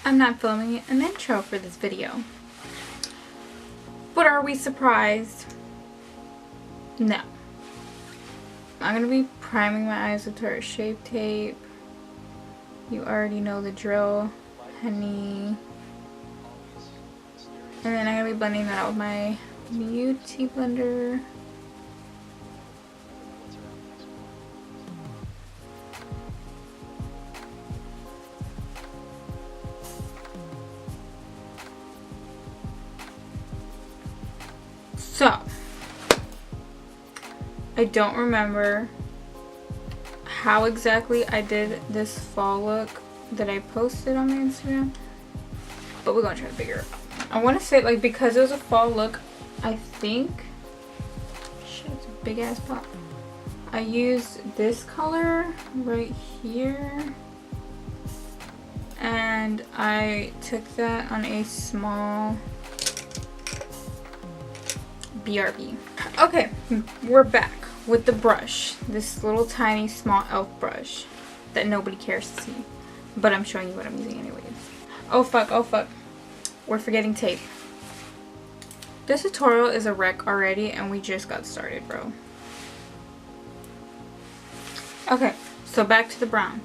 I'm not filming an intro for this video. But are we surprised? No. I'm going to be priming my eyes with Tarte Shape Tape. You already know the drill. Honey. And then I'm going to be blending that out with my Beauty Blender. So, I don't remember how exactly I did this fall look that I posted on my Instagram, but we're gonna try to figure it out. I want to say, like, because it was a fall look, I think, shit, it's a big ass pop. I used this color right here, and I took that on a small BRB. Okay, we're back with the brush. This little tiny small elf brush that nobody cares to see, but I'm showing you what I'm using anyways. Oh fuck, oh fuck. We're forgetting tape. This tutorial is a wreck already and we just got started, bro. Okay, so back to the brown.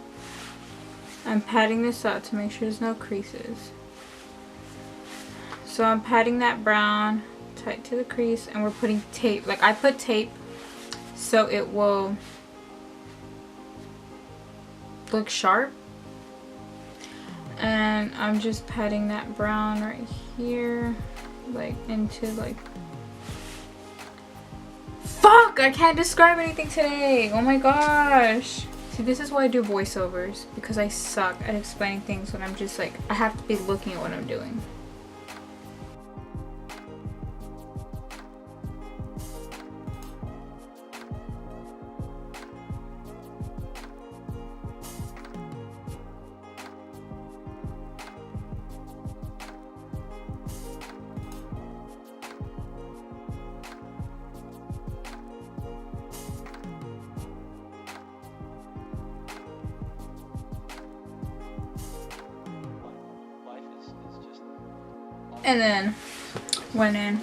I'm patting this out to make sure there's no creases. So I'm patting that brown tight to the crease, and we're putting tape. Like, I put tape so it will look sharp, and I'm just patting that brown right here, like into, like, fuck, I can't describe anything today. Oh my gosh. See, this is why I do voiceovers, because I suck at explaining things when I'm just like, I have to be looking at what I'm doing. And then went in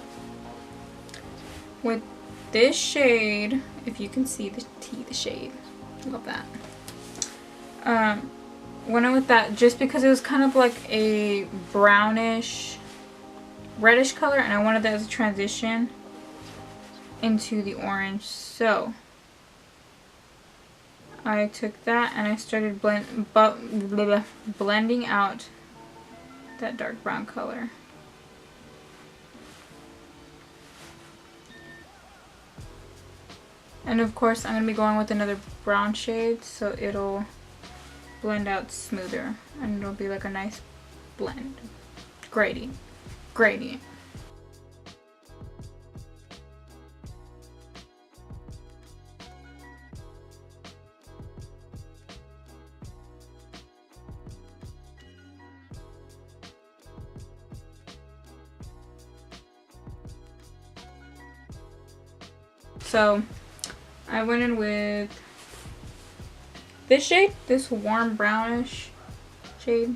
with this shade, if you can see the shade, love that. Went in with that just because it was kind of like a brownish, reddish color, and I wanted that as a transition into the orange. So I took that and I started blending out that dark brown color. And of course I'm going to be going with another brown shade so it'll blend out smoother and it'll be like a nice blend. Gradient. So I went in with this shade, this warm brownish shade,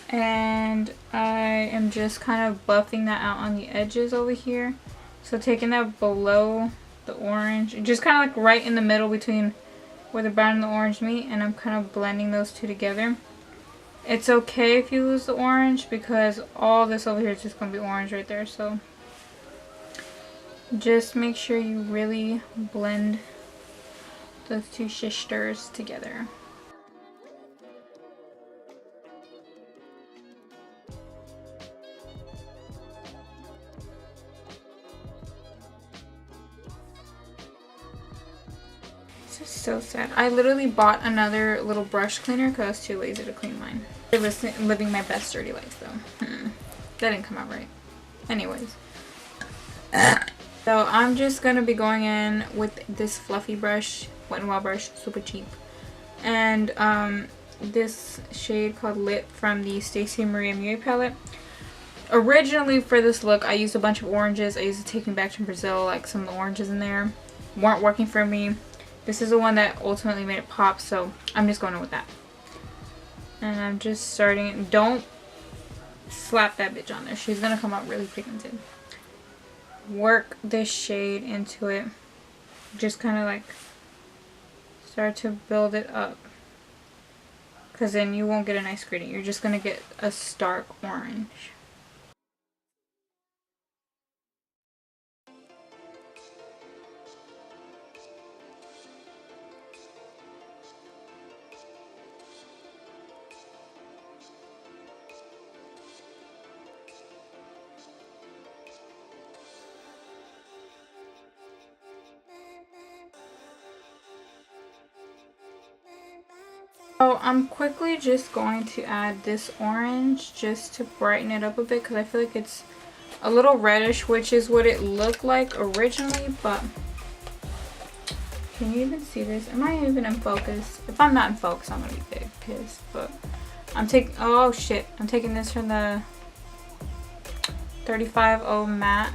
and I am just kind of buffing that out on the edges over here. So taking that below the orange, just kind of like right in the middle between where the brown and the orange meet, and I'm kind of blending those two together. It's okay if you lose the orange because all this over here is just going to be orange right there, so just make sure you really blend those two shisters together. This is so sad. I literally bought another little brush cleaner because I was too lazy to clean mine. Living my best dirty life though. That didn't come out right. Anyways. So I'm just going to be going in with this fluffy brush, Wet n Wild brush, super cheap. And this shade called Lit from the Stacy Maria Mui palette. Originally for this look I used a bunch of oranges. I used it taken back from Brazil, like some of the oranges in there weren't working for me. This is the one that ultimately made it pop, so I'm just going in with that. And I'm just starting it. Don't slap that bitch on there. She's gonna come out really pigmented. Work this shade into it. Just kind of like start to build it up. Because then you won't get a nice gradient. You're just gonna get a stark orange. So I'm quickly just going to add this orange just to brighten it up a bit because I feel like it's a little reddish, which is what it looked like originally, but can you even see this? Am I even in focus? If I'm not in focus, I'm gonna be big pissed. But I'm taking, oh shit, I'm taking this from the 35O matte.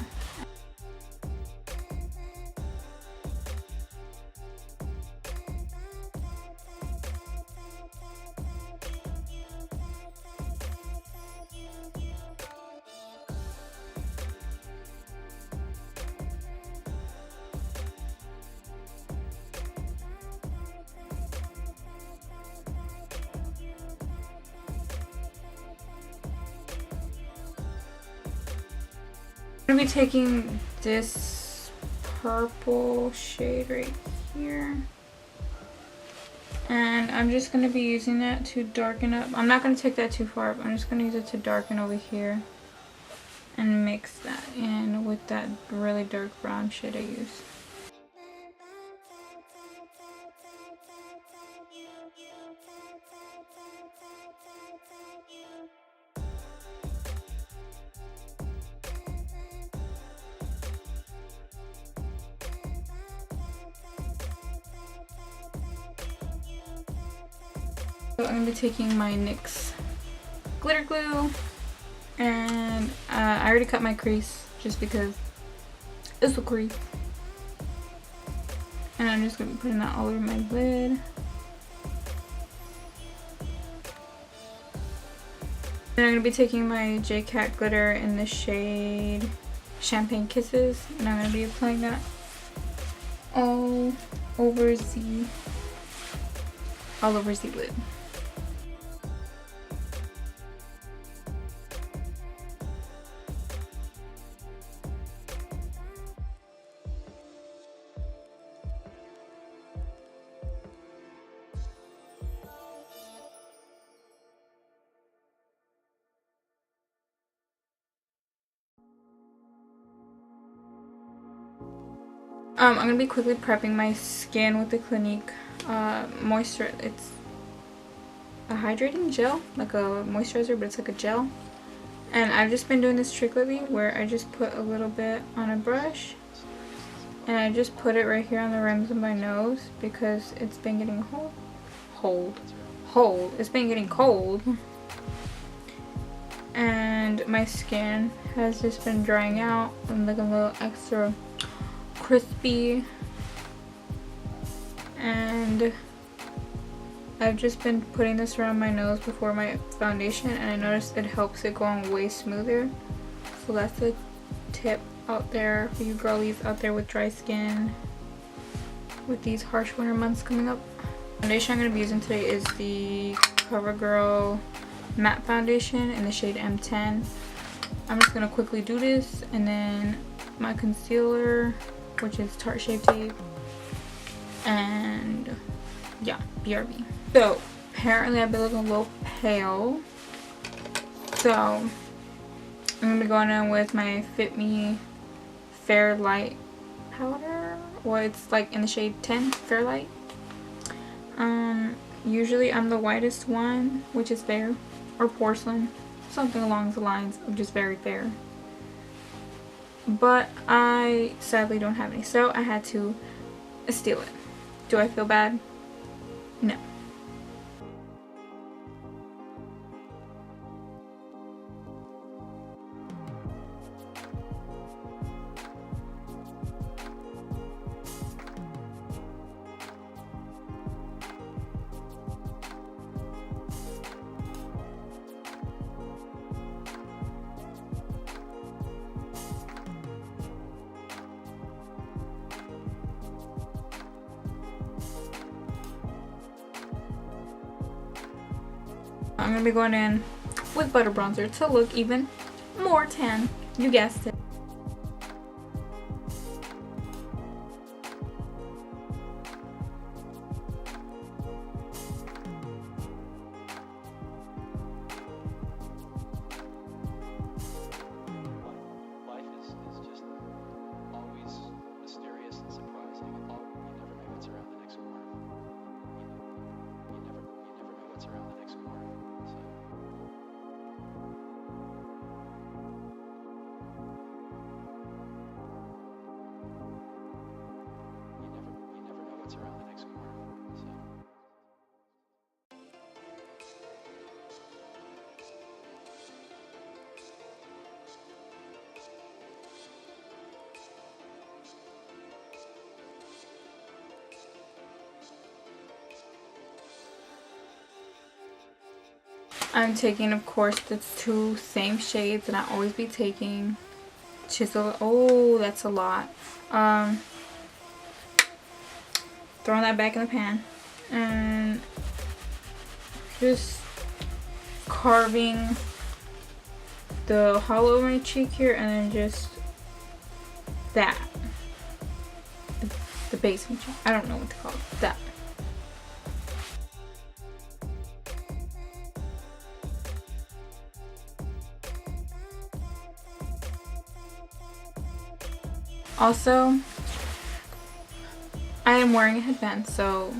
I'm gonna be taking this purple shade right here, and I'm just gonna be using that to darken up. I'm not gonna take that too far up. I'm just gonna use it to darken over here and mix that in with that really dark brown shade I use. So I'm going to be taking my NYX Glitter Glue, and I already cut my crease just because it's a crease. And I'm just going to be putting that all over my lid. And I'm going to be taking my Ciate glitter in the shade Champagne Kisses, and I'm going to be applying that all over the lid. I'm going to be quickly prepping my skin with the Clinique moisture. It's a hydrating gel, like a moisturizer, but it's like a gel. And I've just been doing this trick lately where I just put a little bit on a brush and I just put it right here on the rims of my nose because it's been getting it's been getting cold. And my skin has just been drying out and looking a little extra crispy, and I've just been putting this around my nose before my foundation, and I noticed it helps it go on way smoother. So that's a tip out there for you girlies out there with dry skin with these harsh winter months coming up. The foundation I'm going to be using today is the Covergirl matte foundation in the shade M10. I'm just going to quickly do this, and then my concealer, which is Tarte Shape Tape, and yeah, BRB. So apparently I've been looking a little pale, so I'm gonna be going in with my Fit Me Fair Light powder, or it's like in the shade 10 Fair Light. Usually I'm the whitest one, which is fair, or porcelain, something along the lines of just very fair. But I sadly don't have any, so I had to steal it. Do I feel bad? No. I'm gonna be going in with butter bronzer to look even more tan. You guessed it. I'm taking, of course, the two same shades that I always be taking. Chisel. Oh, that's a lot. Throwing that back in the pan. And just carving the hollow of my cheek here, and then just that. The base of my cheek. I don't know what to call it. That. Also, I am wearing a headband, so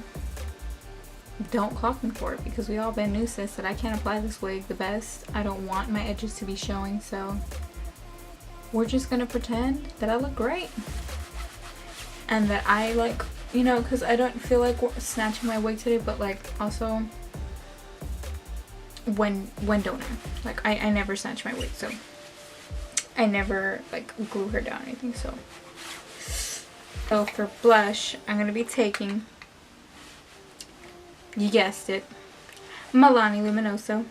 don't clock me for it, because we all been new, sis, that I can't apply this wig the best. I don't want my edges to be showing, so we're just gonna pretend that I look great. And that I, like, you know, because I don't feel like snatching my wig today, but like also when don't I? Like I never snatch my wig, so I never like glue her down or anything. So for blush, I'm gonna be taking, you guessed it, Milani Luminoso.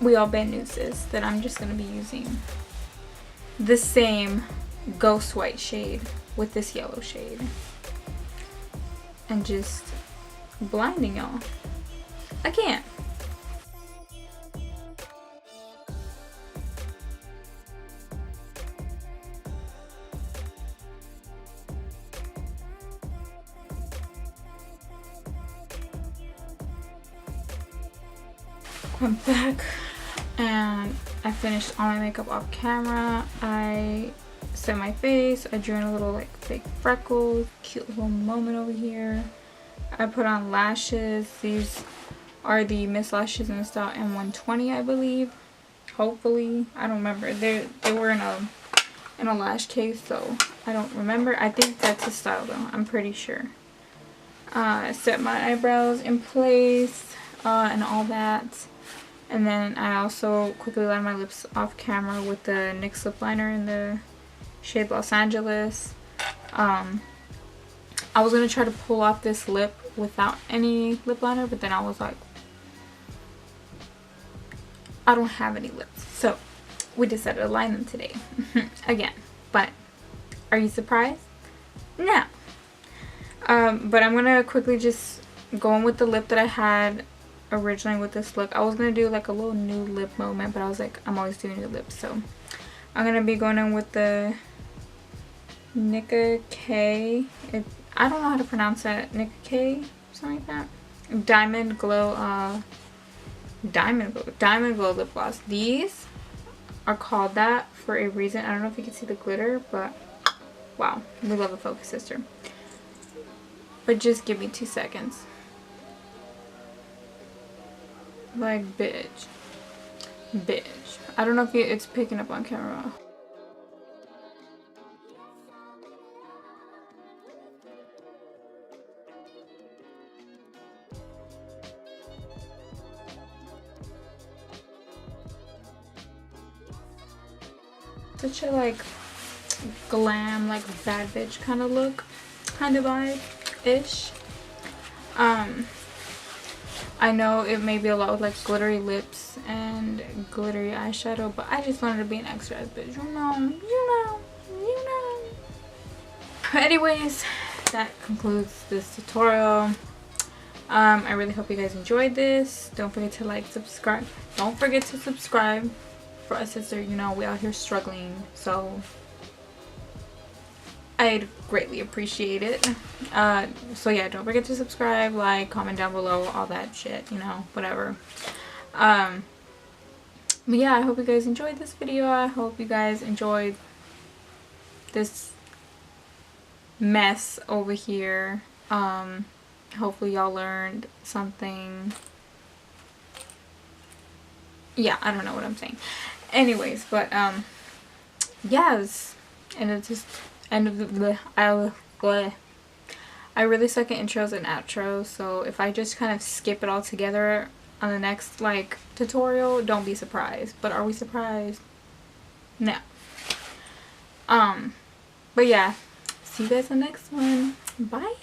We all been new, sis, that I'm just gonna be using the same ghost white shade with this yellow shade and just blinding y'all. I can't. I'm back and I finished all my makeup off camera. I set my face. I drew in a little like fake freckles, cute little moment over here. I put on lashes. These are the Miss Lashes in the style M120, I believe. Hopefully, I don't remember. They were in a lash case, so I don't remember. I think that's the style though. I'm pretty sure. I set my eyebrows in place and all that. And then I also quickly lined my lips off camera with the NYX Lipliner in the shade Los Angeles. I was going to try to pull off this lip without any lip liner, but then I was like, I don't have any lips. So we decided to line them today. Again. But are you surprised? No. But I'm going to quickly just go in with the lip that I had originally with this look. I was gonna do like a little new lip moment, but I was like, I'm always doing new lips, so I'm gonna be going in with the NICKA K. I don't know how to pronounce that. NICKA K, something like that. Diamond Glow lip gloss. These are called that for a reason. I don't know if you can see the glitter, but wow, we love a focus, sister. But just give me 2 seconds. Like, bitch. I don't know if it's picking up on camera. Such a like glam, like bad bitch kind of look, kind of vibe. ish. I know it may be a lot with like glittery lips and glittery eyeshadow, but I just wanted to be an extra ass bitch, you know. Anyways, that concludes this tutorial. I really hope you guys enjoyed this. Don't forget to like, subscribe. Don't forget to subscribe for us sisters. You know, we out here struggling, so I'd greatly appreciate it. So yeah, don't forget to subscribe, like, comment down below, all that shit, you know, whatever. But yeah, I hope you guys enjoyed this video. I hope you guys enjoyed this mess over here. Hopefully y'all learned something. Yeah, I don't know what I'm saying. Anyways, but yes, and it's just end of the I really suck at intros and outros, so if I just kind of skip it all together on the next like tutorial, don't be surprised. But are we surprised? No. But yeah, see you guys in the next one. Bye.